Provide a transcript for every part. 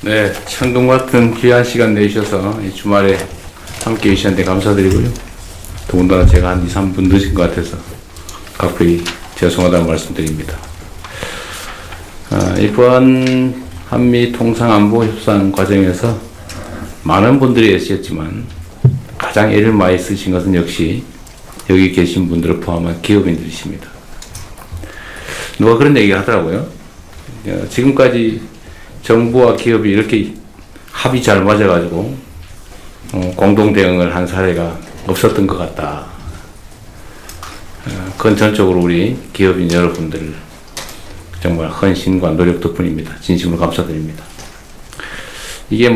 네, 천둥 같은 귀한 시간 내주셔서 이 주말에 함께 해주셨는데 감사드리고요. 더군다나 제가 한 2, 3분 늦은 것 같아서 각별히 죄송하다는 말씀드립니다. 이번 한미 통상안보협상 과정에서 많은 분들이 애쓰셨지만 가장 애를 많이 쓰신 것은 역시 여기 계신 분들을 포함한 기업인들이십니다. 누가 그런 얘기를 하더라고요. 지금까지 정부와 기업이 이렇게 합이 잘 맞아가지고 공동 대응을 한 사례가 없었던 것 같다. 그건 전적으로 우리 기업인 여러분들 정말 헌신과 노력 덕분입니다. 진심으로 감사드립니다. 이게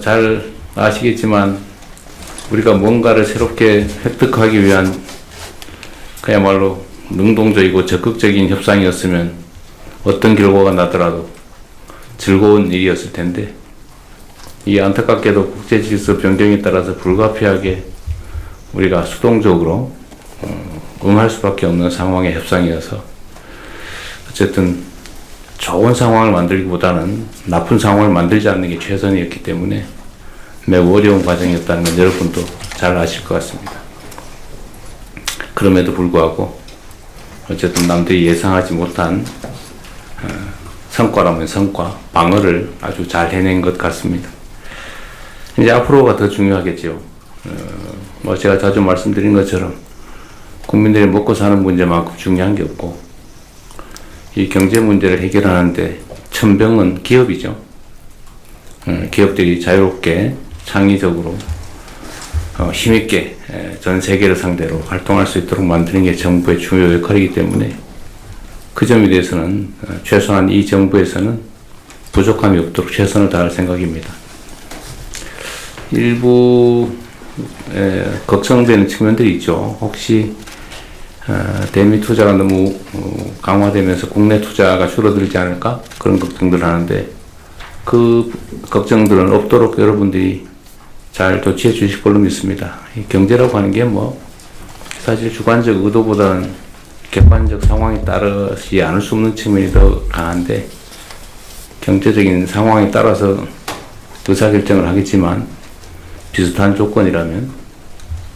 잘 아시겠지만 우리가 뭔가를 새롭게 획득하기 위한 그야말로 능동적이고 적극적인 협상이었으면 어떤 결과가 나더라도 즐거운 일이었을 텐데, 이 안타깝게도 국제질서 변경에 따라서 불가피하게 우리가 수동적으로 응할 수밖에 없는 상황의 협상이어서 어쨌든 좋은 상황을 만들기보다는 나쁜 상황을 만들지 않는 게 최선이었기 때문에 매우 어려운 과정이었다는 건 여러분도 잘 아실 것 같습니다. 그럼에도 불구하고 어쨌든 남들이 예상하지 못한 성과라면 성과, 방어를 아주 잘 해낸 것 같습니다. 이제 앞으로가 더 중요하겠죠. 제가 자주 말씀드린 것처럼 국민들이 먹고 사는 문제만큼 중요한 게 없고, 이 경제 문제를 해결하는데 천병은 기업이죠. 기업들이 자유롭게 창의적으로 힘있게 전 세계를 상대로 활동할 수 있도록 만드는 게 정부의 중요 역할이기 때문에 그 점에 대해서는 최소한 이 정부에서는 부족함이 없도록 최선을 다할 생각입니다. 일부 걱정되는 측면들이 있죠. 혹시 대미 투자가 너무 강화되면서 국내 투자가 줄어들지 않을까? 그런 걱정들을 하는데, 그 걱정들은 없도록 여러분들이 잘 조치해 주실 걸로 믿습니다. 이 경제라고 하는 게 사실 주관적 의도보다는 객관적 상황에 따르지 않을 수 없는 측면이 더 강한데, 경제적인 상황에 따라서 의사결정을 하겠지만 비슷한 조건이라면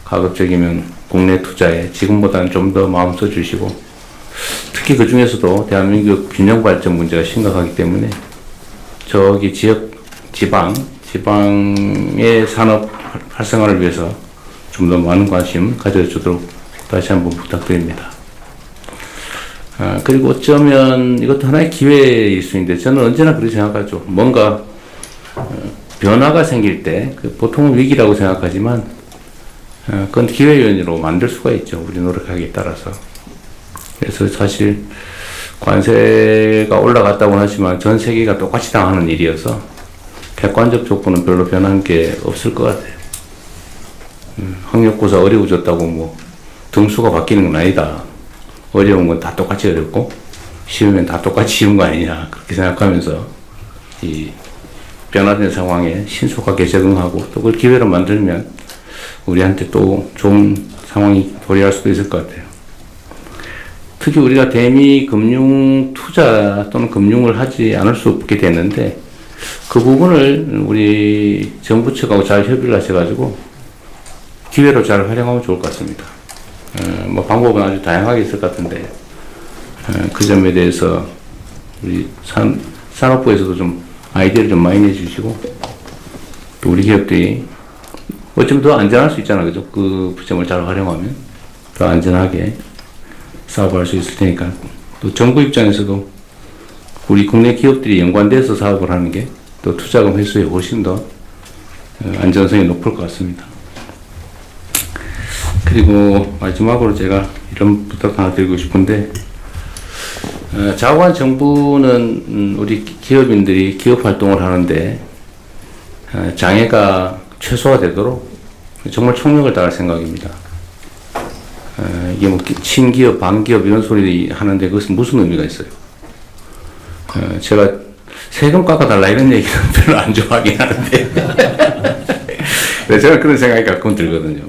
가급적이면 국내 투자에 지금보다는 좀 더 마음 써주시고, 특히 그 중에서도 대한민국 균형 발전 문제가 심각하기 때문에 저기 지방의 산업 활성화를 위해서 좀 더 많은 관심 가져주도록 다시 한번 부탁드립니다. 그리고 어쩌면 이것도 하나의 기회일 수 있는데, 저는 언제나 그렇게 생각하죠. 뭔가 변화가 생길 때 보통은 위기라고 생각하지만 그건 기회 요인으로 만들 수가 있죠. 우리 노력하기에 따라서. 그래서 사실 관세가 올라갔다고 하지만 전 세계가 똑같이 당하는 일이어서 객관적 조건은 별로 변한 게 없을 것 같아요. 학력고사 어려워졌다고 등수가 바뀌는 건 아니다. 어려운 건 다 똑같이 어렵고 쉬우면 다 똑같이 쉬운 거 아니냐, 그렇게 생각하면서 이 변화된 상황에 신속하게 적응하고 또 그걸 기회로 만들면 우리한테 또 좋은 상황이 도래할 수도 있을 것 같아요. 특히 우리가 대미 금융 투자 또는 금융을 하지 않을 수 없게 됐는데, 그 부분을 우리 정부 측하고 잘 협의를 하셔가지고 기회로 잘 활용하면 좋을 것 같습니다. 방법은 아주 다양하게 있을 것 같은데, 그 점에 대해서 우리 산업부에서도 좀 아이디어를 좀 많이 내주시고, 또 우리 기업들이 어쩌면 더 안전할 수 있잖아요. 그죠? 그 점을 잘 활용하면 더 안전하게 사업할 수 있을 테니까. 또 정부 입장에서도 우리 국내 기업들이 연관돼서 사업을 하는 게 또 투자금 회수에 훨씬 더 안전성이 높을 것 같습니다. 그리고 마지막으로 제가 이런 부탁 하나 드리고 싶은데, 자관 정부는 우리 기업인들이 기업 활동을 하는데 장애가 최소화되도록 정말 총력을 다할 생각입니다. 이게 친기업, 반기업 이런 소리 하는데 그것은 무슨 의미가 있어요? 제가 세금 깎아달라 이런 얘기는 별로 안 좋아하긴 하는데 제가 그런 생각이 가끔 들거든요.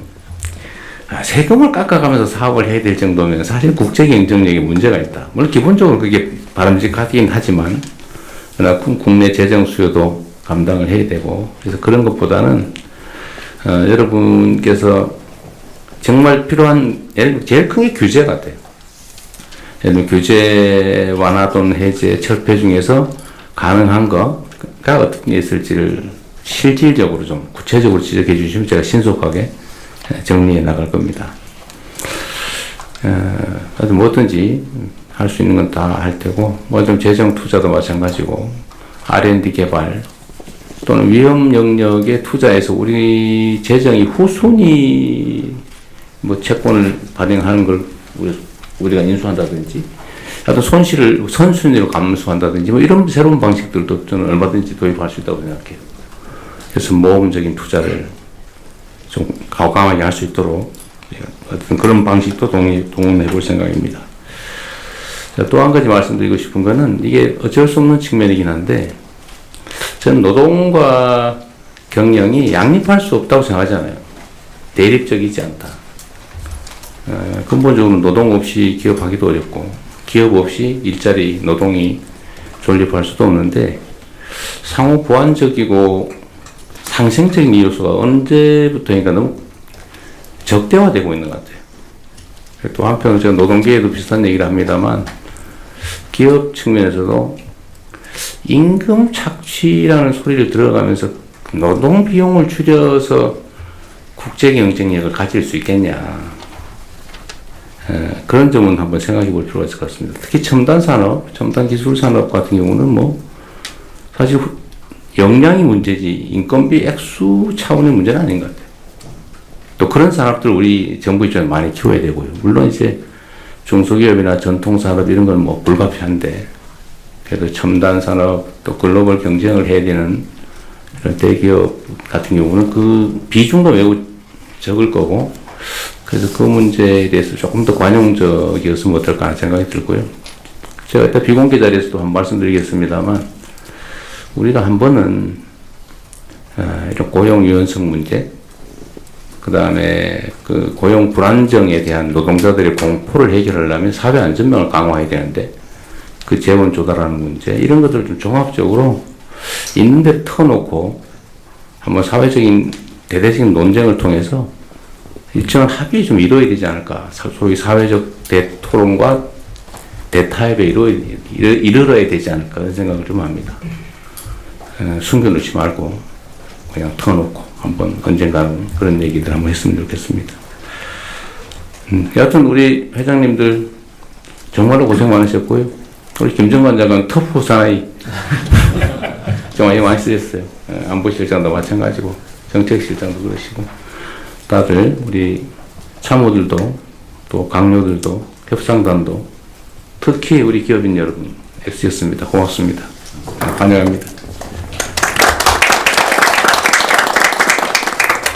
세금을 깎아가면서 사업을 해야 될 정도면 사실 국제 경쟁력에 문제가 있다. 물론 기본적으로 그게 바람직하긴 하지만, 그러나 국내 재정 수요도 감당을 해야 되고, 그래서 그런 것보다는 여러분께서 정말 필요한, 예를 들면 제일 큰 게 규제 같아요. 예를 들면 규제 완화 또는 해제, 철폐 중에서 가능한 거가 어떤 게 있을지를 실질적으로 좀 구체적으로 지적해 주시면 제가 신속하게 정리해 나갈 겁니다. 뭐든지 할 수 있는 건 다 할 테고, 뭐 좀 재정 투자도 마찬가지고, R&D 개발 또는 위험 영역에 투자해서 우리 재정이 후순위 뭐 채권을 발행하는 걸 우리가 인수한다든지, 어떤 손실을 선순위로 감수한다든지, 뭐 이런 새로운 방식들도 저는 얼마든지 도입할 수 있다고 생각해요. 그래서 모험적인 투자를 좀 과감하게 할 수 있도록 어떤 그런 방식도 동원해 볼 생각입니다. 또 한 가지 말씀드리고 싶은 거는, 이게 어쩔 수 없는 측면이긴 한데, 저는 노동과 경영이 양립할 수 없다고 생각하잖아요. 대립적이지 않다. 근본적으로 노동 없이 기업하기도 어렵고, 기업 없이 일자리, 노동이 존립할 수도 없는데, 상호 보완적이고 상생적인 요소가 언제부터인가 너무 적대화되고 있는 것 같아요. 또 한편 제가 노동계에도 비슷한 얘기를 합니다만, 기업 측면에서도 임금 착취라는 소리를 들어가면서 노동 비용을 줄여서 국제 경쟁력을 가질 수 있겠냐. 그런 점은 한번 생각해 볼 필요가 있을 것 같습니다. 특히 첨단 산업, 첨단 기술 산업 같은 경우는 뭐 사실 역량이 문제지 인건비 액수 차원의 문제는 아닌 것 같아요. 또 그런 산업들 우리 정부 입장에 많이 키워야 되고요. 물론 이제 중소기업이나 전통산업 이런 건 뭐 불가피한데, 그래도 첨단 산업 또 글로벌 경쟁을 해야 되는 이런 대기업 같은 경우는 그 비중도 매우 적을 거고, 그래서 그 문제에 대해서 조금 더 관용적이었으면 어떨까 하는 생각이 들고요. 제가 이따 비공개 자리에서도 한번 말씀드리겠습니다만, 우리가 한 번은 이런 고용 유연성 문제, 그 다음에 그 고용 불안정에 대한 노동자들의 공포를 해결하려면 사회 안전망을 강화해야 되는데, 그 재원 조달하는 문제, 이런 것들을 좀 종합적으로 있는 데 터놓고 한번 사회적인 대대적인 논쟁을 통해서 일정한 합의에 좀 이루어야 되지 않을까. 소위 사회적 대토론과 대타협에 이르러야 되지 않을까, 그런 생각을 좀 합니다. 숨겨놓지 말고 그냥 터놓고 한번 언젠가는 그런 얘기들 한번 했으면 좋겠습니다. 여하튼 우리 회장님들 정말로 고생 많으셨고요. 우리 김정관 장관 터프 사나이 정말 많이 쓰셨어요. 안보실장도 마찬가지고 정책실장도 그러시고, 다들 우리 참모들도 또 강요들도 협상단도 특히 우리 기업인 여러분 애쓰셨습니다. 고맙습니다. 환영합니다.